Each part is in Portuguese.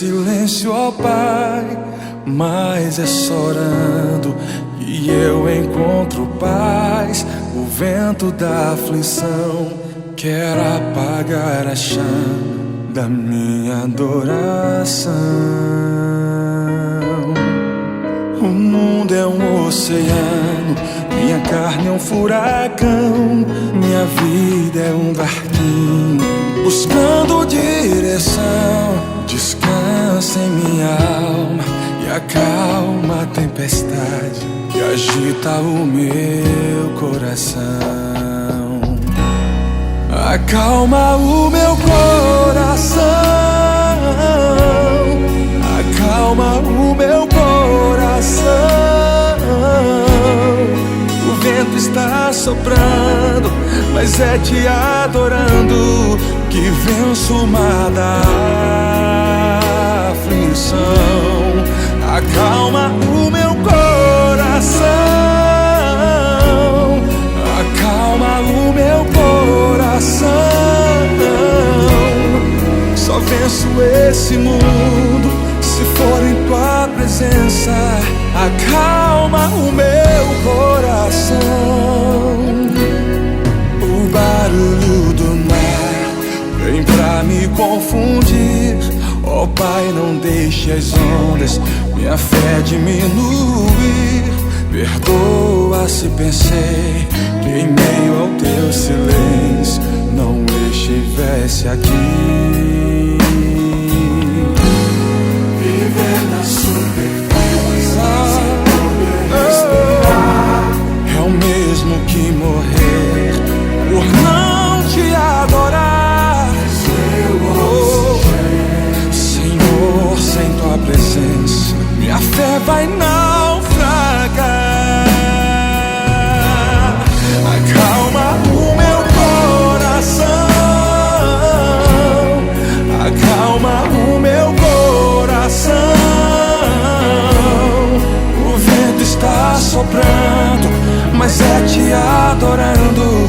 silêncio, ó Pai, mas é só orando que eu encontro paz. O vento da aflição quer apagar a chama da minha adoração. O mundo é um oceano, minha carne é um furacão, minha vida é um barquinho buscando direção. Descansa em minha alma e acalma a tempestade que agita o meu coração. Acalma o meu coração, acalma o meu coração. O vento está soprando, mas é te adorando que venço o mar da aflição. Acalma o meu coração, acalma o meu coração. Só venço esse mundo se for em tua presença. Acalma o meu coração. O barulho do mar vem pra me confundir. Ó Pai, não deixe as ondas minha fé diminuir. Perdoa se pensei que em meio ao teu silêncio não estivesse aqui. Viver na superfície sem poder respirar é o mesmo que morrer por não te adorar. Senhor, sem tua presença minha fé vai naufragar. Acalma o meu coração, acalma o meu coração. O vento está soprando, mas é te adorando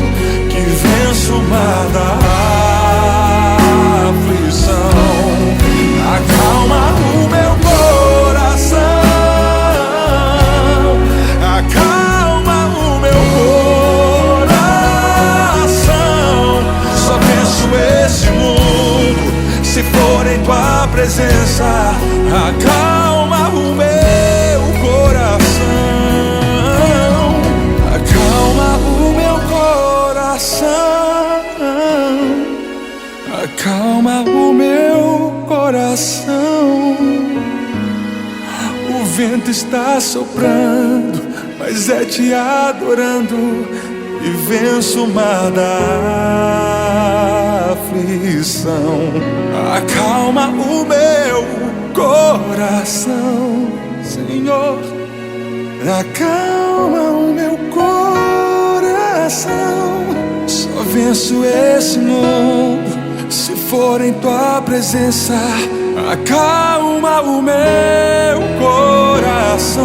que venço o mar da aflição. Acalma o meu coração, acalma o meu coração. Só venço esse mundo se for em tua presença. Acalma o meu coração, acalma o meu coração, acalma o meu coração. O vento está soprando, mas é te adorando e venço o mar da aflição. Acalma o meu coração, Senhor. Acalma o meu coração. Só venço esse mundo se for em tua presença. Acalma o meu coração.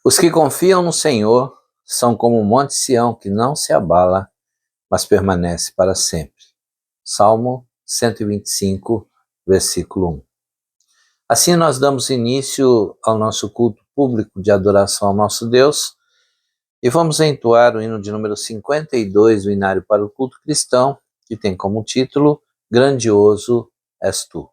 Os que confiam no Senhor são como o monte Sião que não se abala, mas permanece para sempre. Salmo 125, versículo 1. Assim nós damos início ao nosso culto público de adoração ao nosso Deus e vamos entoar o hino de número 52 do Inário para o Culto Cristão, que tem como título Grandioso és tu.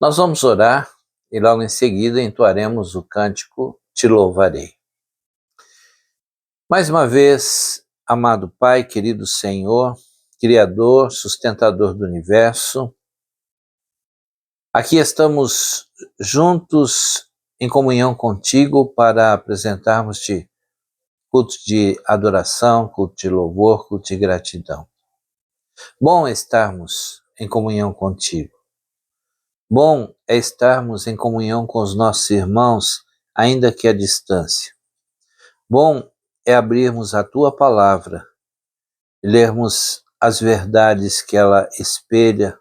Nós vamos orar e logo em seguida entoaremos o cântico Te Louvarei. Mais uma vez, amado Pai, querido Senhor, Criador, sustentador do universo, aqui estamos juntos em comunhão contigo para apresentarmos-te culto de adoração, culto de louvor, culto de gratidão. Bom é estarmos em comunhão contigo. Bom é estarmos em comunhão com os nossos irmãos, ainda que à distância. Bom é abrirmos a Tua Palavra e lermos as verdades que ela espelha,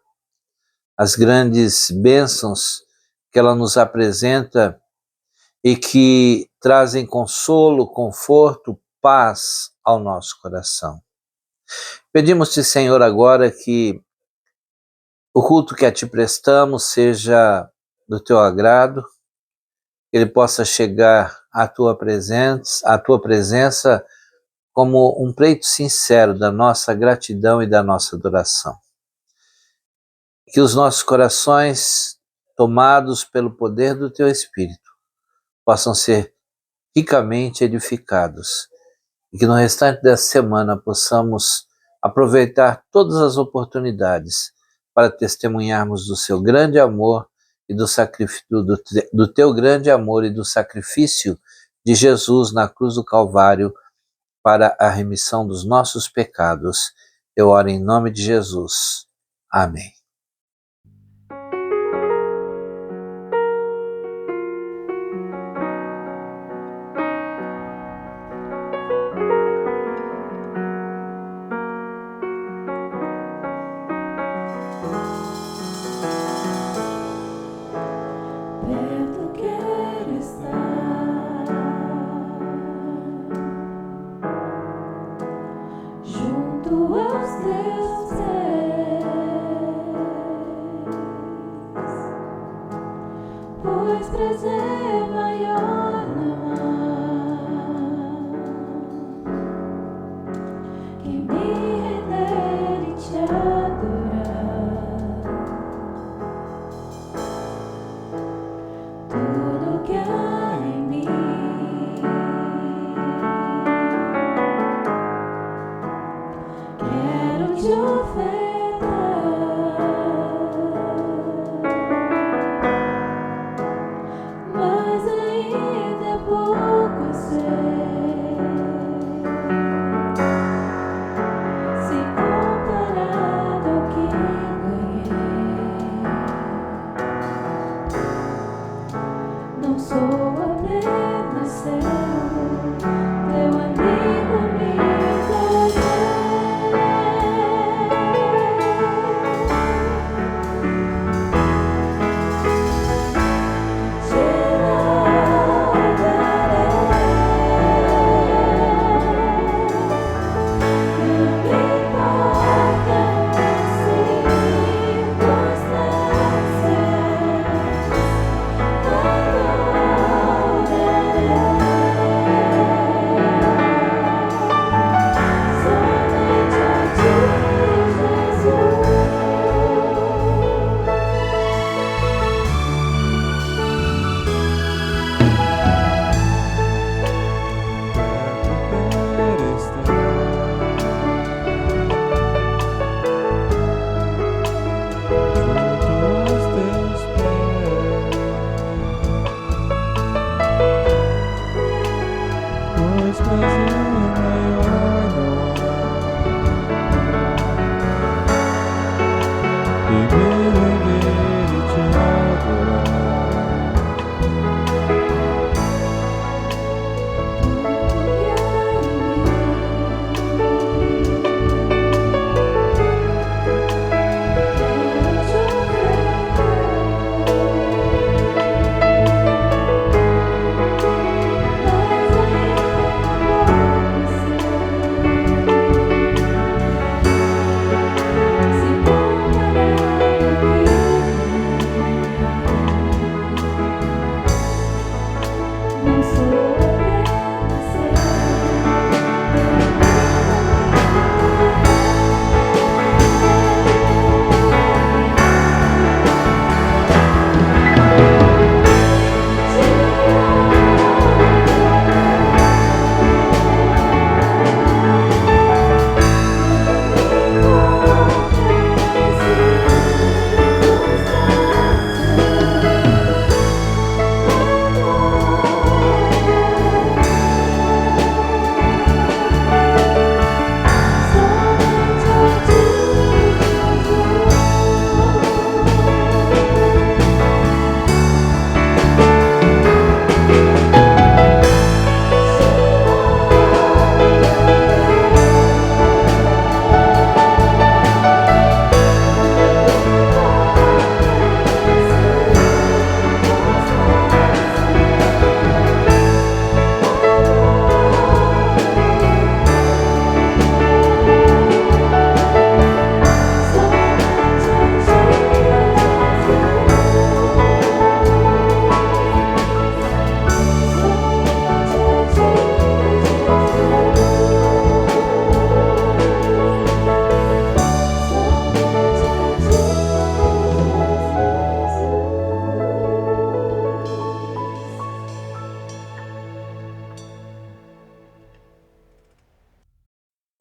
as grandes bênçãos que ela nos apresenta e que trazem consolo, conforto, paz ao nosso coração. Pedimos-te, Senhor, agora que o culto que a Ti prestamos seja do Teu agrado, que ele possa chegar à Tua presença como um pleito sincero da nossa gratidão e da nossa adoração. Que os nossos corações, tomados pelo poder do Teu Espírito, possam ser ricamente edificados e que no restante dessa semana possamos aproveitar todas as oportunidades para testemunharmos do Seu grande amor e do Teu grande amor e do sacrifício de Jesus na cruz do Calvário para a remissão dos nossos pecados. Eu oro em nome de Jesus. Amém. Perto quero estar, junto aos teus pés, pois prazer maior não há que me render e te adorar. Tudo que há em mim quero te ofertar, mas ainda é pouco eu sei, se comparado ao que ganhei. Não sou apenas seu, teu amigo me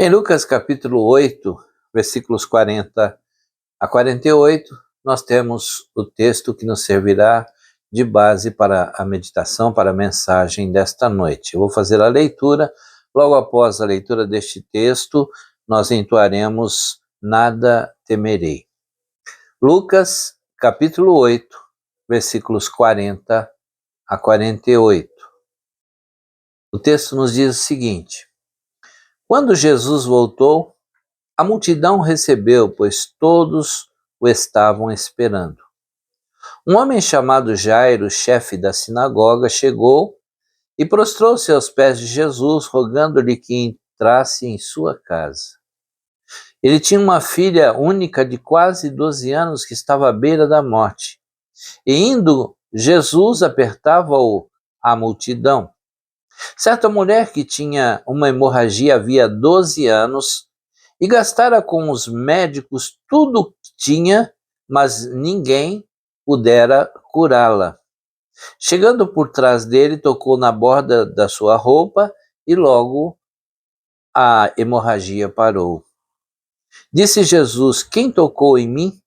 Em Lucas capítulo 8, versículos 40 a 48, nós temos o texto que nos servirá de base para a meditação, para a mensagem desta noite. Eu vou fazer a leitura. Logo após a leitura deste texto, nós entoaremos Nada Temerei. Lucas capítulo 8, versículos 40 a 48. O texto nos diz o seguinte: Quando Jesus voltou, a multidão recebeu, pois todos o estavam esperando. Um homem chamado Jairo, chefe da sinagoga, chegou e prostrou-se aos pés de Jesus, rogando-lhe que entrasse em sua casa. Ele tinha uma filha única de quase 12 anos que estava à beira da morte. E indo, Jesus apertava-o à multidão. Certa mulher que tinha uma hemorragia havia 12 anos e gastara com os médicos tudo o que tinha, mas ninguém pudera curá-la. Chegando por trás dele, tocou na borda da sua roupa e logo a hemorragia parou. Disse Jesus: Quem tocou em mim?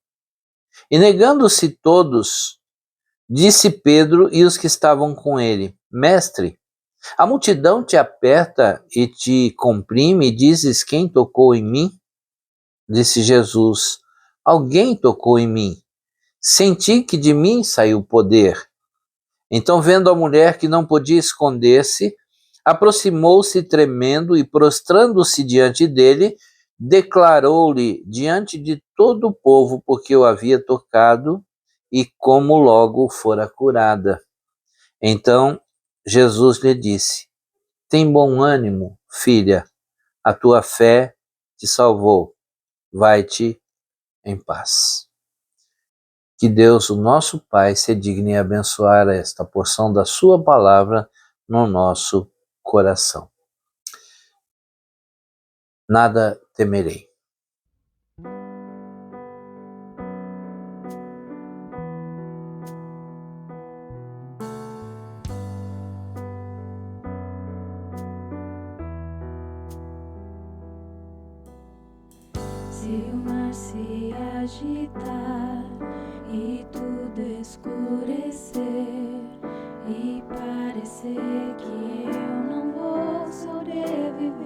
E negando-se todos, disse Pedro e os que estavam com ele: Mestre, a multidão te aperta e te comprime e dizes: Quem tocou em mim? Disse Jesus: Alguém tocou em mim. Senti que de mim saiu poder. Então, vendo a mulher que não podia esconder-se, aproximou-se tremendo e, prostrando-se diante dele, declarou-lhe diante de todo o povo porque o havia tocado e como logo fora curada. Então Jesus lhe disse: Tem bom ânimo, filha, a tua fé te salvou. Vai-te em paz. Que Deus, o nosso Pai, se digne abençoar esta porção da sua palavra no nosso coração. Nada temerei. Se o mar se agitar e tudo escurecer e parecer que eu não vou sobreviver,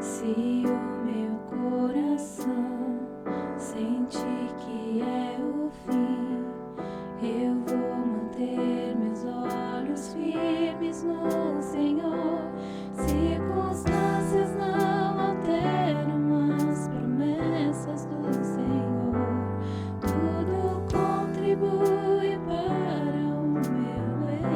se o meu coração sentir que é o fim, eu vou manter meus olhos firmes no Senhor. Circunstâncias não alteram as promessas do Senhor. Tudo contribui para o meu bem.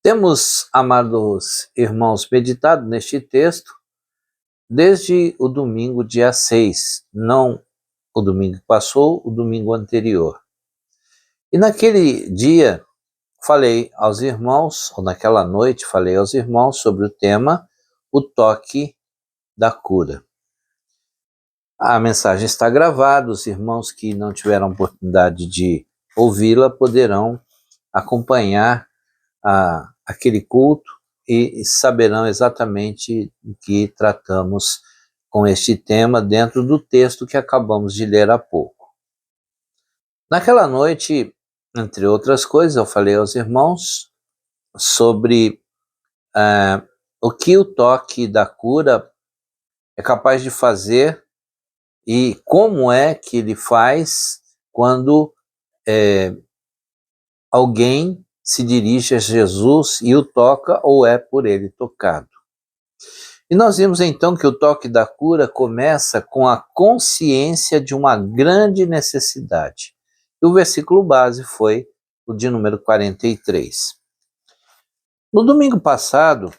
Temos, amados irmãos, meditado neste texto desde o domingo dia 6, não o domingo que passou, o domingo anterior. E naquele dia falei aos irmãos, ou naquela noite falei aos irmãos sobre o tema, o toque da cura. A mensagem está gravada, os irmãos que não tiveram oportunidade de ouvi-la poderão acompanhar aquele culto e saberão exatamente o que tratamos com este tema dentro do texto que acabamos de ler há pouco. Naquela noite, entre outras coisas, eu falei aos irmãos sobre o que o toque da cura é capaz de fazer e como é que ele faz quando alguém se dirige a Jesus e o toca ou é por ele tocado. E nós vimos então que o toque da cura começa com a consciência de uma grande necessidade. E o versículo base foi o de número 43. No domingo passado,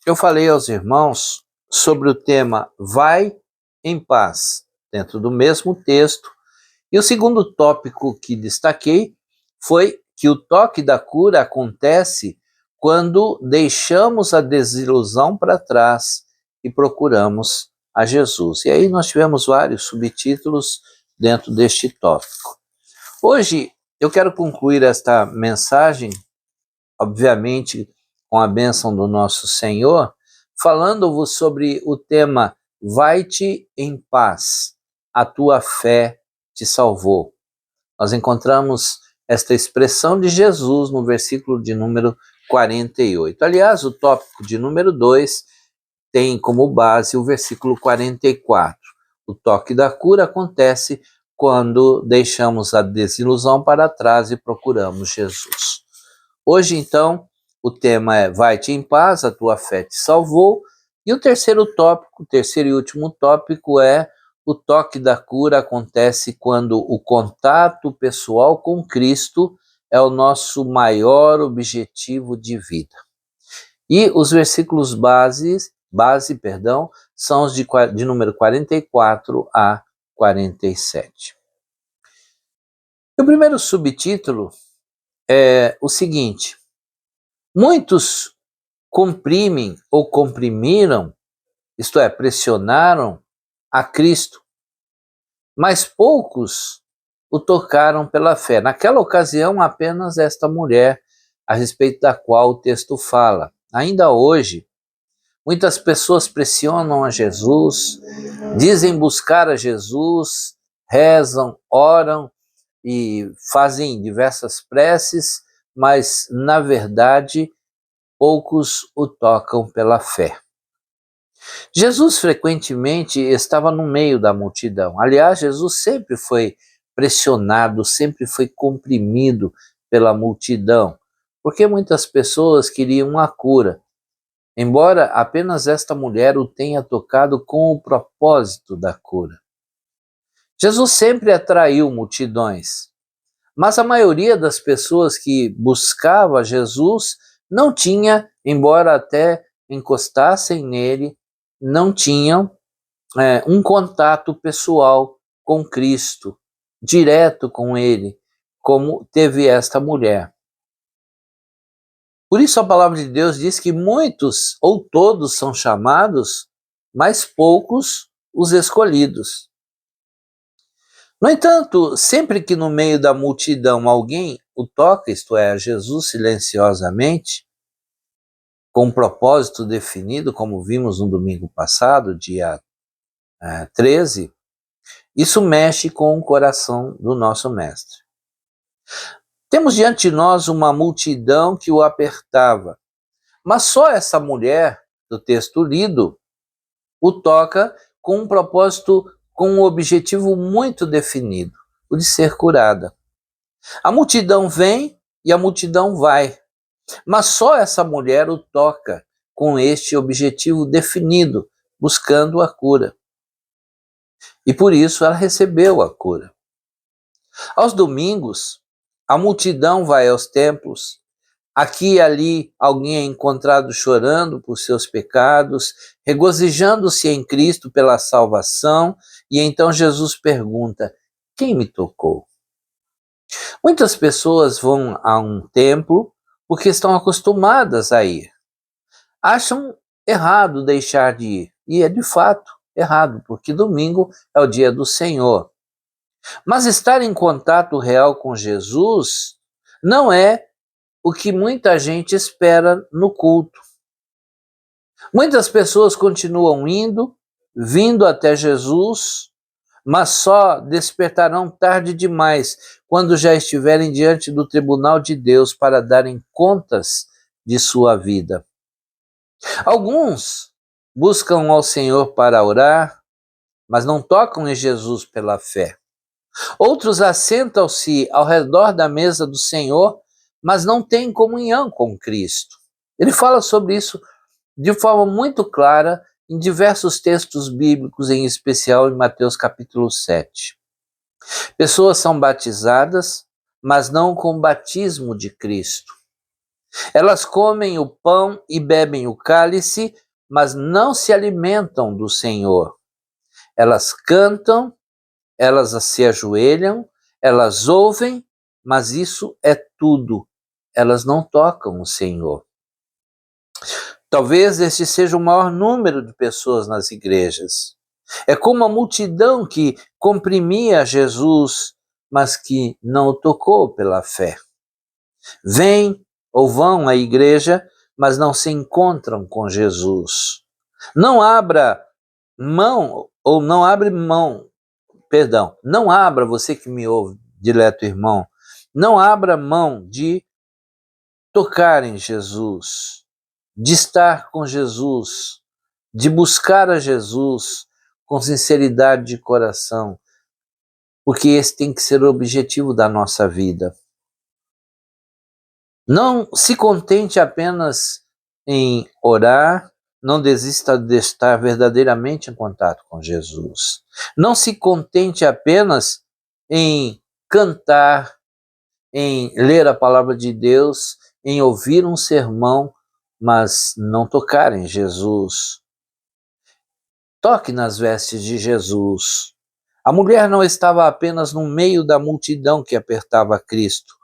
eu falei aos irmãos sobre o tema Vai em paz, dentro do mesmo texto. E o segundo tópico que destaquei foi que o toque da cura acontece quando deixamos a desilusão para trás e procuramos a Jesus. E aí nós tivemos vários subtítulos dentro deste tópico. Hoje eu quero concluir esta mensagem, obviamente com a bênção do nosso Senhor, falando-vos sobre o tema Vai-te em paz, a tua fé te salvou. Nós encontramos esta expressão de Jesus no versículo de número 48. Aliás, o tópico de número 2 tem como base o versículo 44. O toque da cura acontece quando deixamos a desilusão para trás e procuramos Jesus. Hoje, então, o tema é Vai-te em paz, a tua fé te salvou. E o terceiro tópico, o terceiro e último tópico é o toque da cura acontece quando o contato pessoal com Cristo é o nosso maior objetivo de vida. E os versículos base, são os de número 44 a 47. O primeiro subtítulo é o seguinte: muitos comprimem ou comprimiram, isto é, pressionaram a Cristo, mas poucos o tocaram pela fé. Naquela ocasião, apenas esta mulher, a respeito da qual o texto fala. Ainda hoje, muitas pessoas pressionam a Jesus, dizem buscar a Jesus, rezam, oram e fazem diversas preces, mas, na verdade, poucos o tocam pela fé. Jesus frequentemente estava no meio da multidão. Aliás, Jesus sempre foi pressionado, sempre foi comprimido pela multidão, porque muitas pessoas queriam a cura, embora apenas esta mulher o tenha tocado com o propósito da cura. Jesus sempre atraiu multidões, mas a maioria das pessoas que buscava Jesus não tinha, embora até encostassem nele, não tinham um contato pessoal com Cristo, direto com ele, como teve esta mulher. Por isso a palavra de Deus diz que muitos ou todos são chamados, mas poucos os escolhidos. No entanto, sempre que no meio da multidão alguém o toca, isto é, Jesus silenciosamente, com um propósito definido, como vimos no domingo passado, dia 13, isso mexe com o coração do nosso mestre. Temos diante de nós uma multidão que o apertava, mas só essa mulher, do texto lido, o toca com um propósito, com um objetivo muito definido, o de ser curada. A multidão vem e a multidão vai, mas só essa mulher o toca com este objetivo definido, buscando a cura. E por isso ela recebeu a cura. Aos domingos, a multidão vai aos templos, Aqui e ali alguém é encontrado chorando por seus pecados, regozijando-se em Cristo pela salvação, e então Jesus pergunta: quem me tocou? Muitas pessoas vão a um templo porque estão acostumadas a ir. Acham errado deixar de ir, e é de fato errado, porque domingo é o dia do Senhor. Mas estar em contato real com Jesus não é o que muita gente espera no culto. Muitas pessoas continuam vindo até Jesus, mas só despertarão tarde demais, quando já estiverem diante do tribunal de Deus para darem contas de sua vida. Alguns buscam ao Senhor para orar, mas não tocam em Jesus pela fé. Outros assentam-se ao redor da mesa do Senhor, mas não têm comunhão com Cristo. Ele fala sobre isso de forma muito clara em diversos textos bíblicos, em especial em Mateus capítulo 7. Pessoas são batizadas, mas não com o batismo de Cristo. Elas comem o pão e bebem o cálice, mas não se alimentam do Senhor. Elas cantam, elas se ajoelham, elas ouvem, mas isso é tudo. Elas não tocam o Senhor. Talvez este seja o maior número de pessoas nas igrejas. É como a multidão que comprimia Jesus, mas que não o tocou pela fé. Vêm ou vão à igreja, mas não se encontram com Jesus. Não abra mão, ou não abre mão, perdão, não abra, você que me ouve, dileto irmão, não abra mão de tocar em Jesus, de estar com Jesus, de buscar a Jesus com sinceridade de coração, porque esse tem que ser o objetivo da nossa vida. Não se contente apenas em orar, não desista de estar verdadeiramente em contato com Jesus. Não se contente apenas em cantar, em ler a palavra de Deus, em ouvir um sermão, mas não tocar em Jesus. Toque nas vestes de Jesus. A mulher não estava apenas no meio da multidão que apertava Cristo.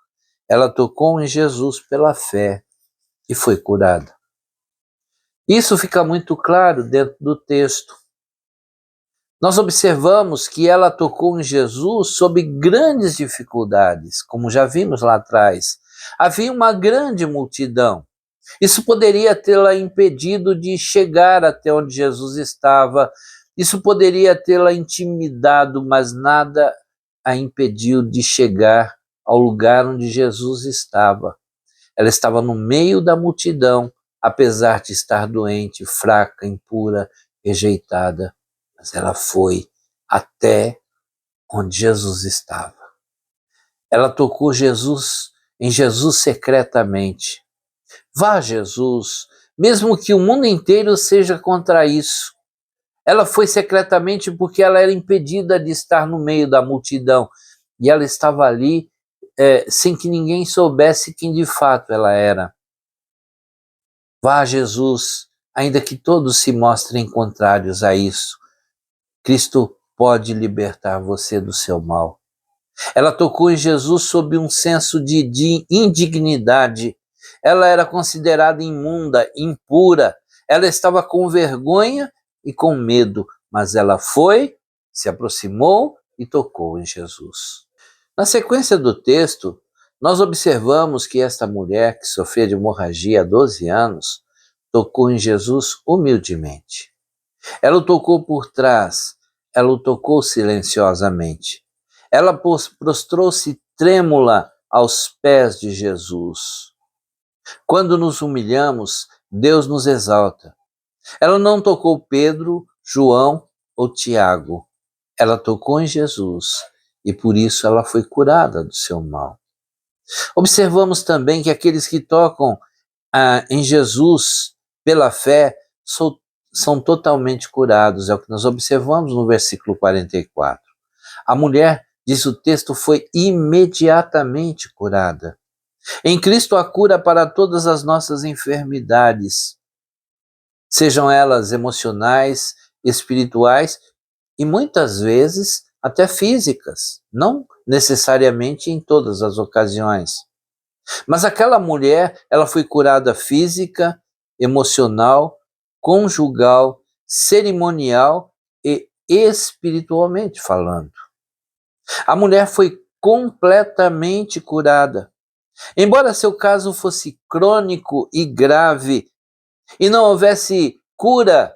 Ela tocou em Jesus pela fé e foi curada. Isso fica muito claro dentro do texto. Nós observamos que ela tocou em Jesus sob grandes dificuldades, como já vimos lá atrás. Havia uma grande multidão. Isso poderia tê-la impedido de chegar até onde Jesus estava. Isso poderia tê-la intimidado, mas nada a impediu de chegar ao lugar onde Jesus estava. Ela estava no meio da multidão, apesar de estar doente, fraca, impura, rejeitada. Mas ela foi até onde Jesus estava. Ela tocou em Jesus secretamente. Vá a Jesus, mesmo que o mundo inteiro seja contra isso. Ela foi secretamente porque ela era impedida de estar no meio da multidão. E ela estava ali sem que ninguém soubesse quem de fato ela era. Vá a Jesus, ainda que todos se mostrem contrários a isso. Cristo pode libertar você do seu mal. Ela tocou em Jesus sob um senso de indignidade. Ela era considerada imunda, impura. Ela estava com vergonha e com medo, mas ela foi, se aproximou e tocou em Jesus. Na sequência do texto, nós observamos que esta mulher, que sofria de hemorragia há 12 anos, tocou em Jesus humildemente. Ela o tocou por trás, ela o tocou silenciosamente. Ela prostrou-se trêmula aos pés de Jesus. Quando nos humilhamos, Deus nos exalta. Ela não tocou Pedro, João ou Tiago. Ela tocou em Jesus e por isso ela foi curada do seu mal. Observamos também que aqueles que tocam em Jesus pela fé são totalmente curados. É o que nós observamos no versículo 44. A mulher, diz o texto, foi imediatamente curada. Em Cristo há cura para todas as nossas enfermidades, sejam elas emocionais, espirituais e muitas vezes até físicas, não necessariamente em todas as ocasiões. Mas aquela mulher, ela foi curada física, emocional, conjugal, cerimonial e espiritualmente falando. A mulher foi completamente curada. Embora seu caso fosse crônico e grave e não houvesse cura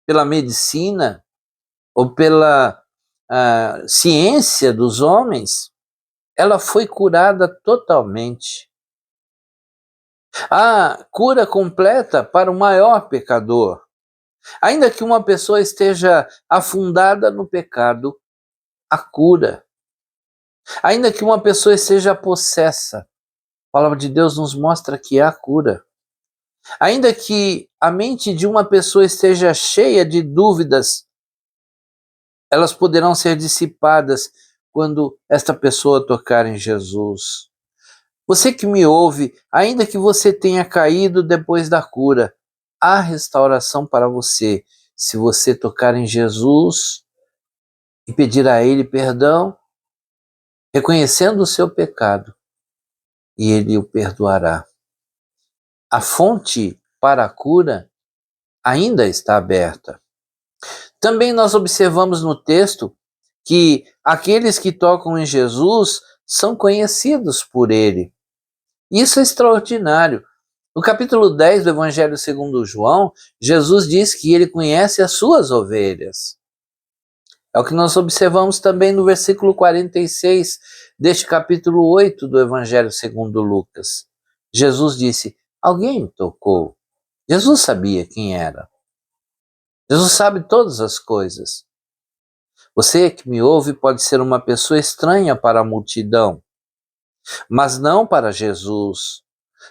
pela medicina ou pela ciência dos homens, ela foi curada totalmente. A cura completa para o maior pecador. Ainda que uma pessoa esteja afundada no pecado, a cura. Ainda que uma pessoa esteja possessa, a palavra de Deus nos mostra que há cura. Ainda que a mente de uma pessoa esteja cheia de dúvidas, elas poderão ser dissipadas quando esta pessoa tocar em Jesus. Você que me ouve, ainda que você tenha caído depois da cura, há restauração para você se você tocar em Jesus e pedir a Ele perdão, reconhecendo o seu pecado, e Ele o perdoará. A fonte para a cura ainda está aberta. Também nós observamos no texto que aqueles que tocam em Jesus são conhecidos por Ele. Isso é extraordinário. No capítulo 10 do Evangelho segundo João, Jesus diz que Ele conhece as suas ovelhas. É o que nós observamos também no versículo 46 deste capítulo 8 do Evangelho segundo Lucas. Jesus disse: alguém me tocou. Jesus sabia quem era. Jesus sabe todas as coisas. Você que me ouve pode ser uma pessoa estranha para a multidão, mas não para Jesus.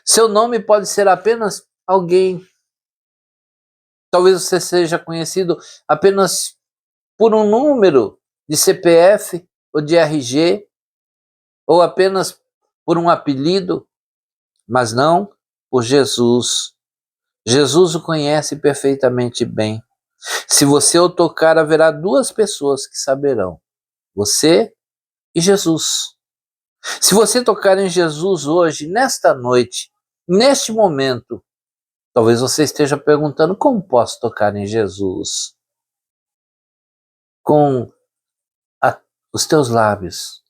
Seu nome pode ser apenas alguém. Talvez você seja conhecido apenas por um número de CPF ou de RG, ou apenas por um apelido, mas não por Jesus. Jesus o conhece perfeitamente bem. Se você o tocar, haverá duas pessoas que saberão: você e Jesus. Se você tocar em Jesus hoje, nesta noite, neste momento, talvez você esteja perguntando: como posso tocar em Jesus? Com os teus lábios,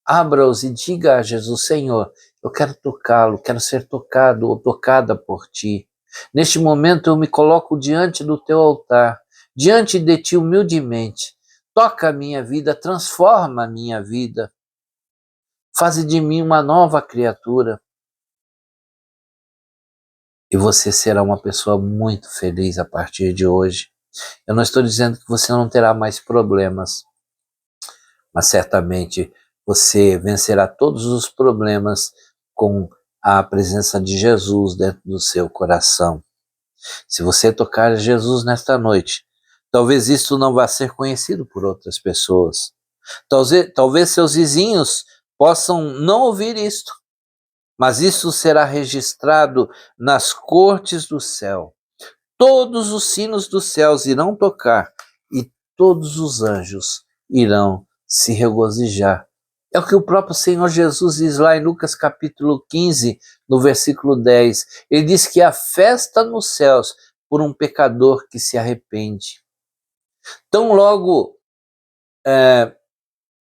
abra-os e diga a Jesus: Senhor, eu quero tocá-lo, quero ser tocado ou tocada por ti. Neste momento eu me coloco diante do teu altar, diante de ti humildemente. Toca a minha vida, transforma a minha vida. Faze de mim uma nova criatura. E você será uma pessoa muito feliz a partir de hoje. Eu não estou dizendo que você não terá mais problemas, mas certamente você vencerá todos os problemas com a presença de Jesus dentro do seu coração. Se você tocar Jesus nesta noite, talvez isto não vá ser conhecido por outras pessoas. Talvez seus vizinhos possam não ouvir isto, mas isso será registrado nas cortes do céu. Todos os sinos dos céus irão tocar e todos os anjos irão se regozijar. É o que o próprio Senhor Jesus diz lá em Lucas capítulo 15, no versículo 10. Ele diz que há festa nos céus por um pecador que se arrepende. Tão logo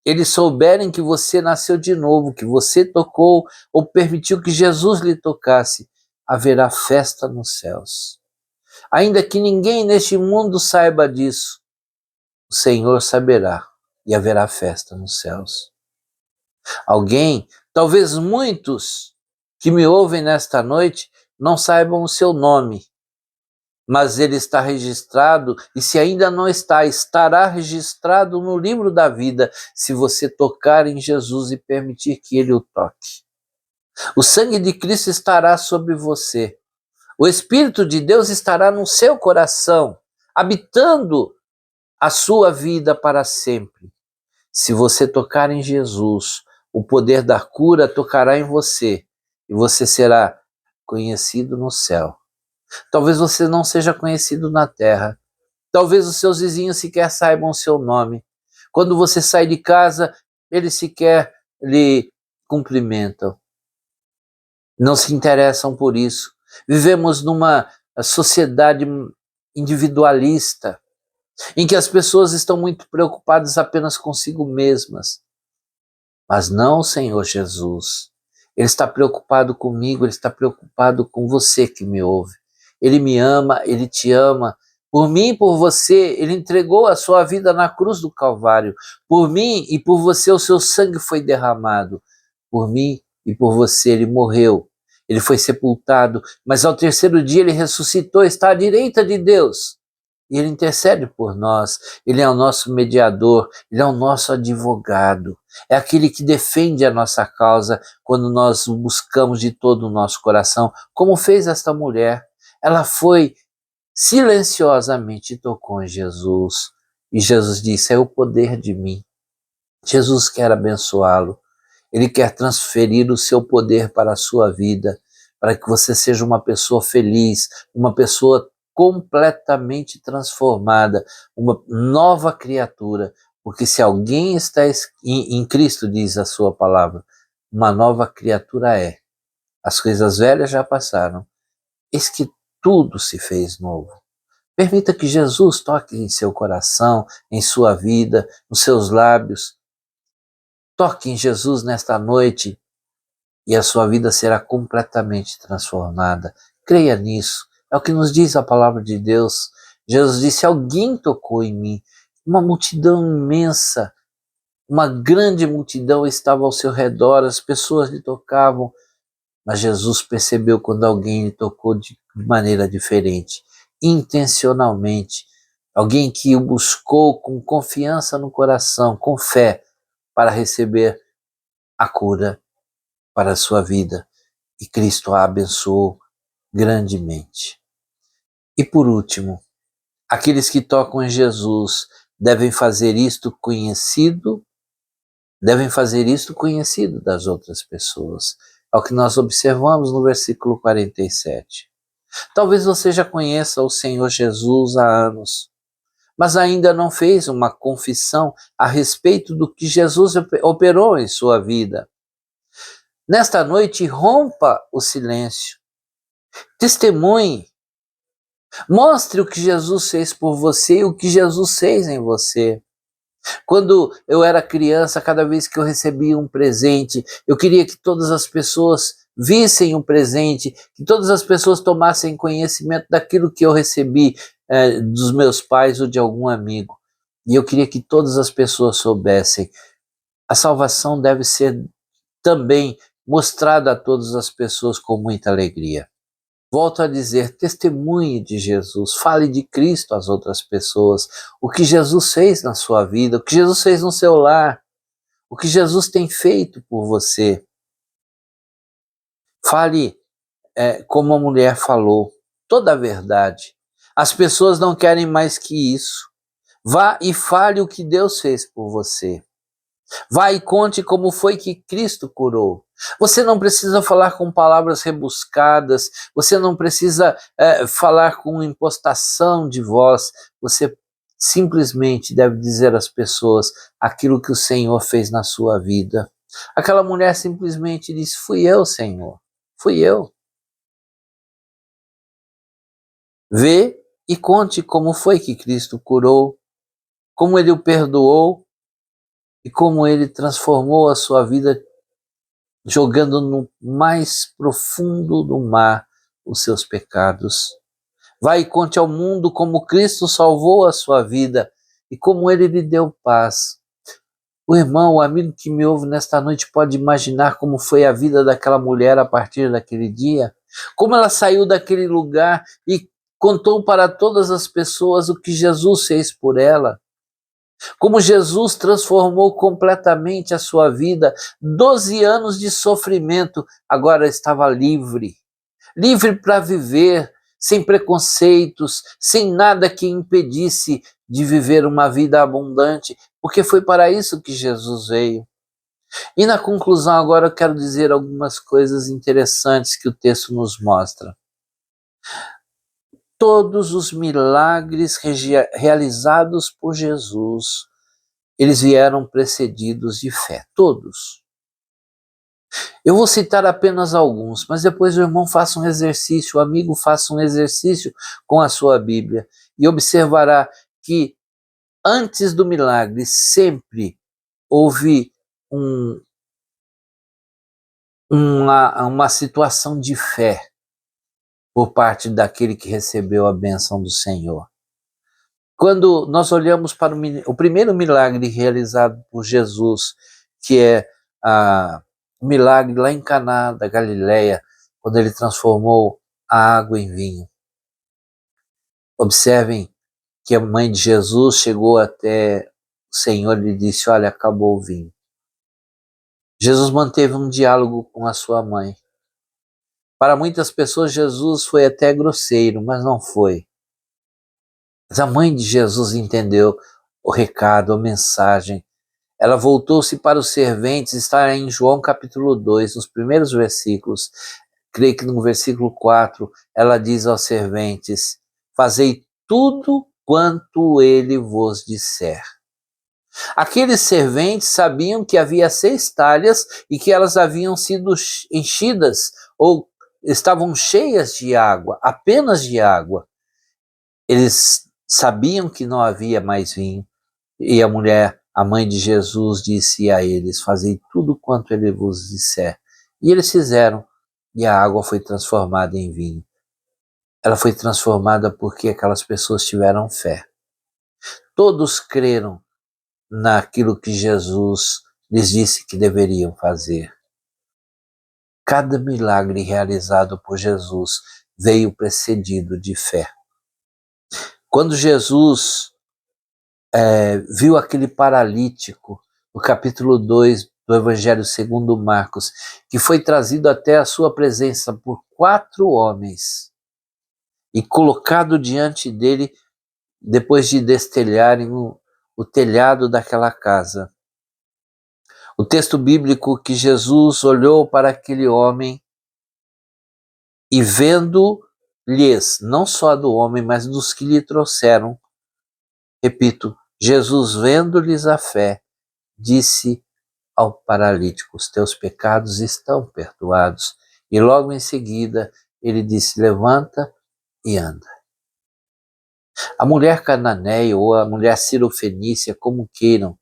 eles souberem que você nasceu de novo, que você tocou ou permitiu que Jesus lhe tocasse, haverá festa nos céus. Ainda que ninguém neste mundo saiba disso, o Senhor saberá e haverá festa nos céus. Alguém, talvez muitos que me ouvem nesta noite, não saibam o seu nome, mas ele está registrado, e se ainda não está, estará registrado no livro da vida, se você tocar em Jesus e permitir que ele o toque. O sangue de Cristo estará sobre você. O Espírito de Deus estará no seu coração, habitando a sua vida para sempre. Se você tocar em Jesus, o poder da cura tocará em você e você será conhecido no céu. Talvez você não seja conhecido na terra. Talvez os seus vizinhos sequer saibam o seu nome. Quando você sai de casa, eles sequer lhe cumprimentam. Não se interessam por isso. Vivemos numa sociedade individualista, em que as pessoas estão muito preocupadas apenas consigo mesmas. Mas não o Senhor Jesus. Ele está preocupado comigo, Ele está preocupado com você que me ouve. Ele me ama, Ele te ama. Por mim e por você, Ele entregou a sua vida na cruz do Calvário. Por mim e por você, o seu sangue foi derramado. Por mim e por você, Ele morreu. Ele foi sepultado, mas ao terceiro dia Ele ressuscitou, está à direita de Deus. E Ele intercede por nós, Ele é o nosso mediador, Ele é o nosso advogado, é aquele que defende a nossa causa quando nós o buscamos de todo o nosso coração, como fez esta mulher. Ela foi silenciosamente e tocou em Jesus, e Jesus disse: é o poder de mim. Jesus quer abençoá-lo, Ele quer transferir o seu poder para a sua vida, para que você seja uma pessoa feliz, uma pessoa completamente transformada, uma nova criatura, porque se alguém está em Cristo, diz a sua palavra, uma nova criatura é. As coisas velhas já passaram, eis que tudo se fez novo. Permita que Jesus toque em seu coração, em sua vida, nos seus lábios. Toque em Jesus nesta noite e a sua vida será completamente transformada. Creia nisso. É o que nos diz a palavra de Deus. Jesus disse: alguém tocou em mim. Uma multidão imensa, uma grande multidão estava ao seu redor, as pessoas lhe tocavam, mas Jesus percebeu quando alguém lhe tocou de maneira diferente, intencionalmente. Alguém que o buscou com confiança no coração, com fé, para receber a cura para a sua vida. E Cristo a abençoou grandemente. E por último, aqueles que tocam em Jesus devem fazer isto conhecido das outras pessoas. É o que nós observamos no versículo 47. Talvez você já conheça o Senhor Jesus há anos, mas ainda não fez uma confissão a respeito do que Jesus operou em sua vida. Nesta noite, rompa o silêncio. Testemunhe. Mostre o que Jesus fez por você e o que Jesus fez em você. Quando eu era criança, cada vez que eu recebia um presente, eu queria que todas as pessoas vissem o presente, que todas as pessoas tomassem conhecimento daquilo que eu recebi dos meus pais ou de algum amigo. E eu queria que todas as pessoas soubessem. A salvação deve ser também mostrada a todas as pessoas com muita alegria. Volto a dizer, testemunhe de Jesus, fale de Cristo às outras pessoas, o que Jesus fez na sua vida, o que Jesus fez no seu lar, o que Jesus tem feito por você. Fale como a mulher falou, toda a verdade. As pessoas não querem mais que isso. Vá e fale o que Deus fez por você. Vá e conte como foi que Cristo curou. Você não precisa falar com palavras rebuscadas, você não precisa falar com impostação de voz, você simplesmente deve dizer às pessoas aquilo que o Senhor fez na sua vida. Aquela mulher simplesmente disse: fui eu, Senhor, fui eu. Vê e conte como foi que Cristo curou, como Ele o perdoou, e como Ele transformou a sua vida, jogando no mais profundo do mar os seus pecados. Vai e conte ao mundo como Cristo salvou a sua vida e como Ele lhe deu paz. O irmão, o amigo que me ouve nesta noite pode imaginar como foi a vida daquela mulher a partir daquele dia, como ela saiu daquele lugar e contou para todas as pessoas o que Jesus fez por ela. Como Jesus transformou completamente a sua vida, 12 anos de sofrimento, agora estava livre. Livre para viver, sem preconceitos, sem nada que impedisse de viver uma vida abundante, porque foi para isso que Jesus veio. E na conclusão agora eu quero dizer algumas coisas interessantes que o texto nos mostra. Todos os milagres realizados por Jesus, eles vieram precedidos de fé, todos. Eu vou citar apenas alguns, mas depois o irmão faça um exercício, o amigo faça um exercício com a sua Bíblia e observará que antes do milagre sempre houve uma situação de fé por parte daquele que recebeu a bênção do Senhor. Quando nós olhamos para o primeiro milagre realizado por Jesus, que é o milagre lá em Caná da Galileia, quando ele transformou a água em vinho. Observem que a mãe de Jesus chegou até o Senhor e lhe disse: olha, acabou o vinho. Jesus manteve um diálogo com a sua mãe. Para muitas pessoas, Jesus foi até grosseiro, mas não foi. Mas a mãe de Jesus entendeu o recado, a mensagem. Ela voltou-se para os serventes, está em João capítulo 2, nos primeiros versículos. Creio que no versículo 4, ela diz aos serventes: fazei tudo quanto ele vos disser. Aqueles serventes sabiam que havia 6 talhas e que elas haviam sido enchidas ou estavam cheias de água, apenas de água. Eles sabiam que não havia mais vinho e a mulher, a mãe de Jesus, disse a eles: fazei tudo quanto ele vos disser. E eles fizeram, e a água foi transformada em vinho. Ela foi transformada porque aquelas pessoas tiveram fé. Todos creram naquilo que Jesus lhes disse que deveriam fazer. Cada milagre realizado por Jesus veio precedido de fé. Quando Jesus viu aquele paralítico, no capítulo 2 do Evangelho segundo Marcos, que foi trazido até a sua presença por 4 homens e colocado diante dele depois de destelharem o telhado daquela casa. O texto bíblico que Jesus olhou para aquele homem e vendo-lhes, não só do homem, mas dos que lhe trouxeram, repito, Jesus vendo-lhes a fé, disse ao paralítico: os teus pecados estão perdoados. E logo em seguida ele disse: levanta e anda. A mulher cananeia ou a mulher cirofenícia, como queiram,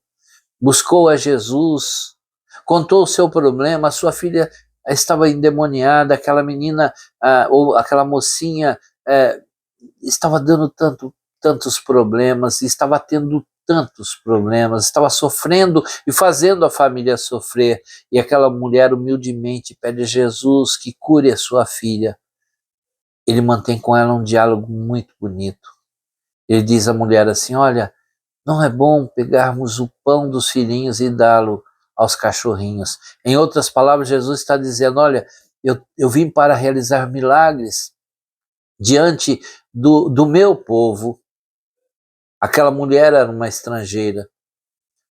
buscou a Jesus, contou o seu problema, a sua filha estava endemoniada, aquela menina ou aquela mocinha estava dando tantos problemas, estava tendo tantos problemas, estava sofrendo e fazendo a família sofrer. E aquela mulher humildemente pede a Jesus que cure a sua filha. Ele mantém com ela um diálogo muito bonito. Ele diz à mulher assim: olha, não é bom pegarmos o pão dos filhinhos e dá-lo aos cachorrinhos. Em outras palavras, Jesus está dizendo: olha, eu vim para realizar milagres diante do meu povo. Aquela mulher era uma estrangeira,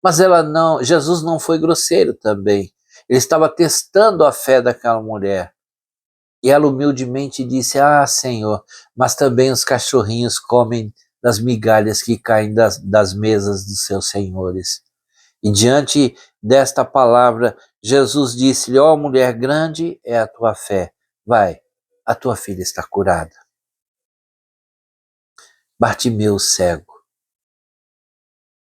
mas Jesus não foi grosseiro também. Ele estava testando a fé daquela mulher. E ela humildemente disse: ah, Senhor, mas também os cachorrinhos comem das migalhas que caem das mesas dos seus senhores. E diante desta palavra, Jesus disse-lhe: ó mulher, grande é a tua fé. Vai, a tua filha está curada. Bartimeu, cego,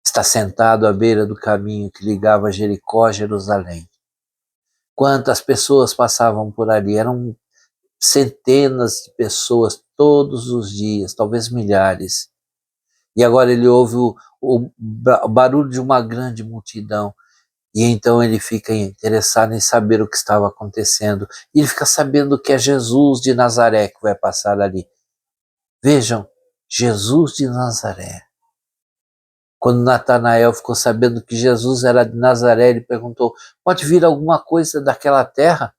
está sentado à beira do caminho que ligava Jericó a Jerusalém. Quantas pessoas passavam por ali? Eram centenas de pessoas todos os dias, talvez milhares. E agora ele ouve o barulho de uma grande multidão. E então ele fica interessado em saber o que estava acontecendo. E ele fica sabendo que é Jesus de Nazaré que vai passar ali. Vejam, Jesus de Nazaré. Quando Natanael ficou sabendo que Jesus era de Nazaré, ele perguntou: pode vir alguma coisa daquela terra?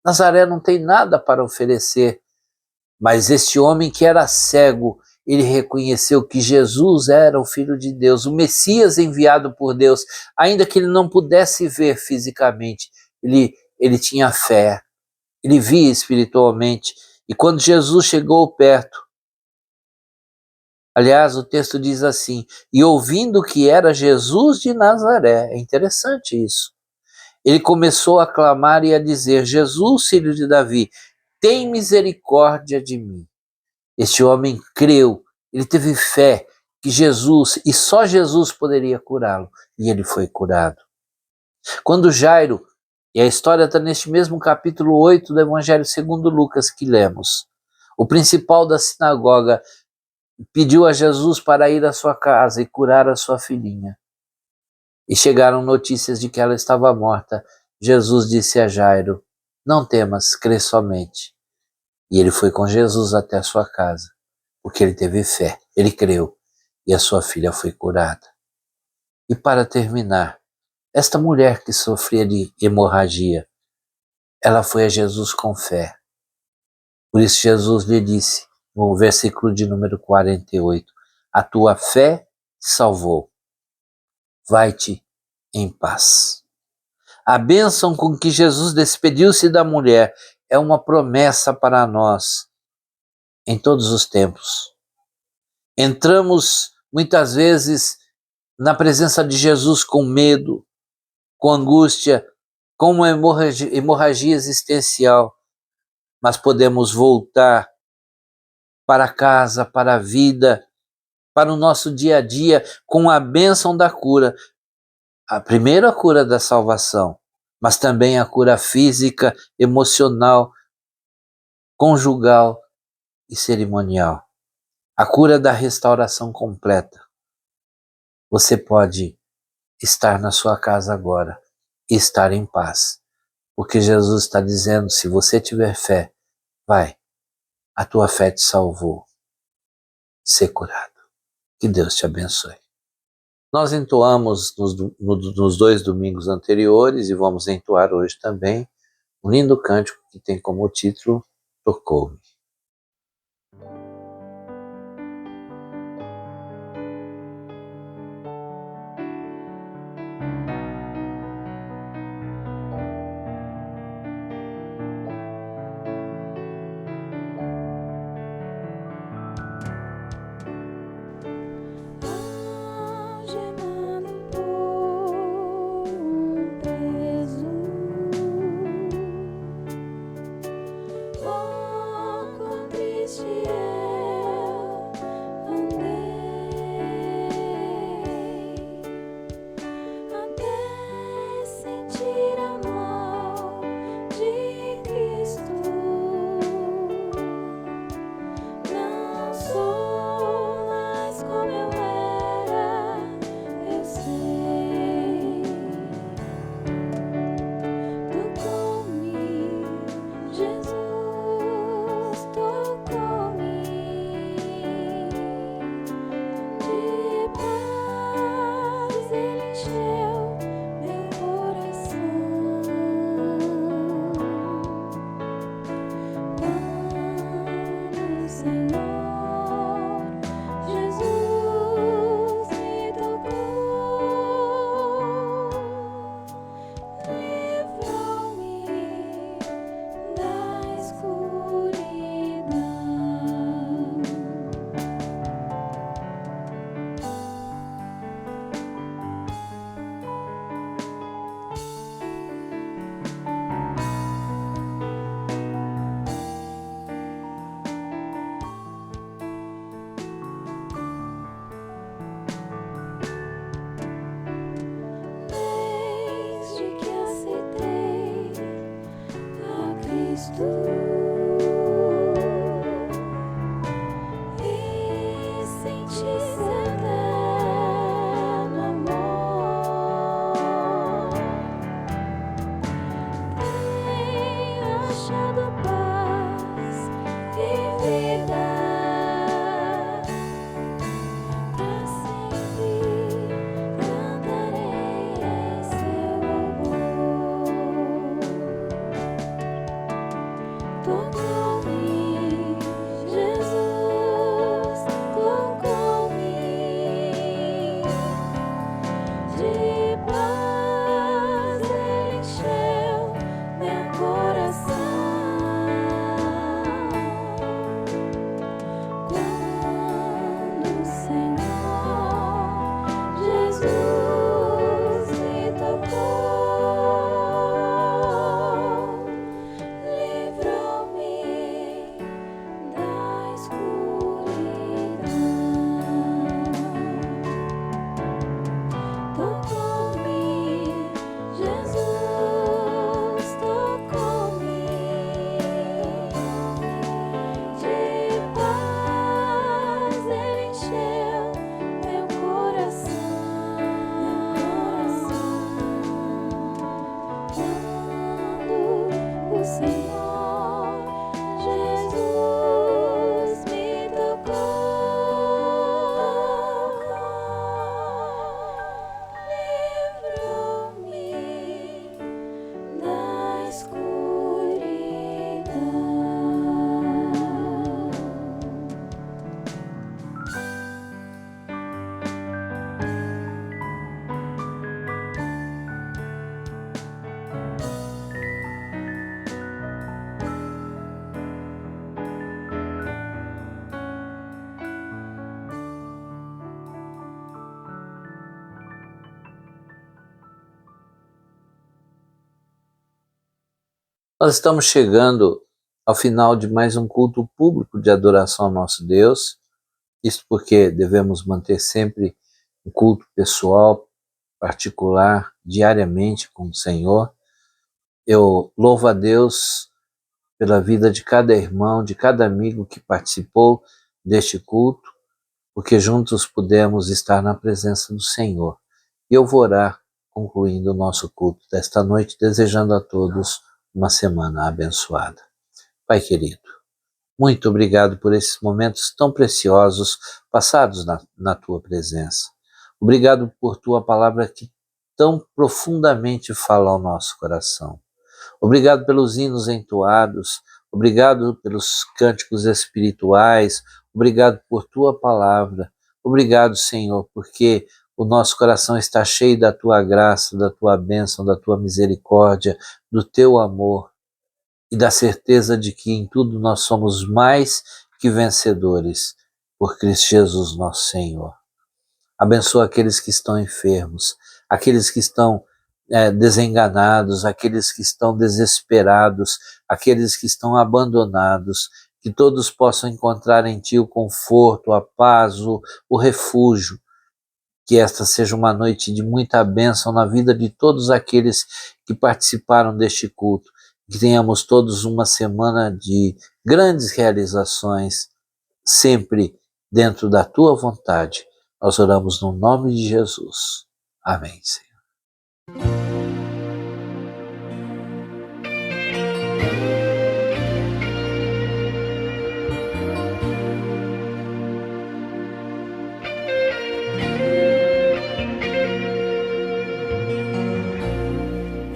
Nazaré não tem nada para oferecer. Mas este homem que era cego, ele reconheceu que Jesus era o Filho de Deus, o Messias enviado por Deus, ainda que ele não pudesse ver fisicamente, ele tinha fé, ele via espiritualmente. E quando Jesus chegou perto, aliás, o texto diz assim, e ouvindo que era Jesus de Nazaré, é interessante isso, ele começou a clamar e a dizer, Jesus, filho de Davi, tem misericórdia de mim. Este homem creu, ele teve fé que Jesus, e só Jesus poderia curá-lo, e ele foi curado. Quando Jairo, e a história está neste mesmo capítulo 8 do Evangelho segundo Lucas que lemos, o principal da sinagoga pediu a Jesus para ir à sua casa e curar a sua filhinha. E chegaram notícias de que ela estava morta. Jesus disse a Jairo, não temas, crê somente. E ele foi com Jesus até a sua casa, porque ele teve fé, ele creu, e a sua filha foi curada. E para terminar, esta mulher que sofria de hemorragia, ela foi a Jesus com fé. Por isso Jesus lhe disse, no versículo de número 48, a tua fé te salvou, vai-te em paz. A bênção com que Jesus despediu-se da mulher é uma promessa para nós em todos os tempos. Entramos muitas vezes na presença de Jesus com medo, com angústia, com uma hemorragia existencial, mas podemos voltar para casa, para a vida, para o nosso dia a dia com a bênção da cura. A primeira cura da salvação, mas também a cura física, emocional, conjugal e cerimonial. A cura da restauração completa. Você pode estar na sua casa agora e estar em paz, porque Jesus está dizendo, se você tiver fé, vai, a tua fé te salvou, ser curado. Que Deus te abençoe. Nós entoamos nos 2 domingos anteriores e vamos entoar hoje também um lindo cântico que tem como título Tocou-me. Algemado por um peso, oh, quão triste eu andei, até sentir a mão de Cristo. Não sou mais como eu era, eu sei. Tocou-me, Jesus tocou-me. De paz Ele encheu meu coração. Quando o Senhor Jesus me tocou, livrou-me da escuridão. Nós estamos chegando ao final de mais um culto público de adoração ao nosso Deus. Isto porque devemos manter sempre um culto pessoal, particular, diariamente com o Senhor. Eu louvo a Deus pela vida de cada irmão, de cada amigo que participou deste culto, porque juntos pudemos estar na presença do Senhor. E eu vou orar, concluindo o nosso culto desta noite, desejando a todos uma semana abençoada. Pai querido, muito obrigado por esses momentos tão preciosos passados na Tua presença. Obrigado por Tua palavra que tão profundamente fala ao nosso coração. Obrigado pelos hinos entoados, obrigado pelos cânticos espirituais, obrigado por Tua palavra. Obrigado, Senhor, porque o nosso coração está cheio da Tua graça, da Tua bênção, da Tua misericórdia, do Teu amor e da certeza de que em tudo nós somos mais que vencedores por Cristo Jesus, nosso Senhor. Abençoa aqueles que estão enfermos, aqueles que estão desenganados, aqueles que estão desesperados, aqueles que estão abandonados, que todos possam encontrar em Ti o conforto, a paz, o refúgio. Que esta seja uma noite de muita bênção na vida de todos aqueles que participaram deste culto. Que tenhamos todos uma semana de grandes realizações, sempre dentro da Tua vontade. Nós oramos no nome de Jesus. Amém, Senhor.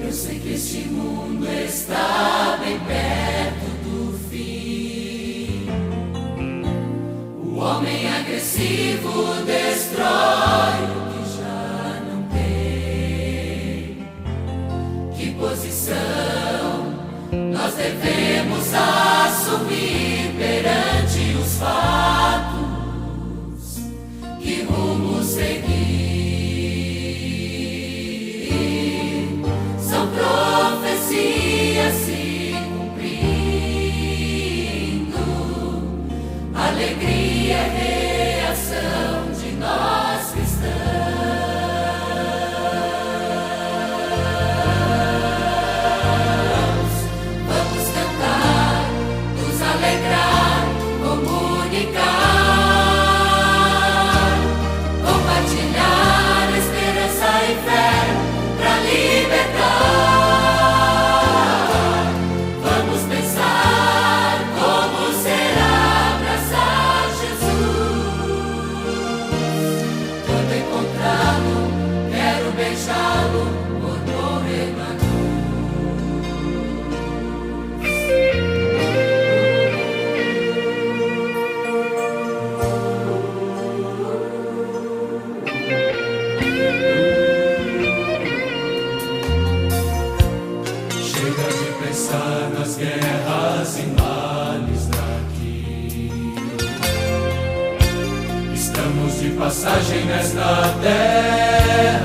Eu sei que este mundo está bem perto do fim. O homem agressivo destrói o que já não tem. Que posição nós devemos assumir perante os fatos? Que rumo seguir? São profecias se cumprindo, alegria é reação de nós cristãos. Vamos cantar, nos alegrar, comunicar, compartilhar esperança e fé pra libertar. Vamos pensar como será abraçar Jesus. Quando encontrá-lo, quero beijá-lo por morrer na Chega de pensar nas guerras e males daqui. Estamos de passagem nesta terra.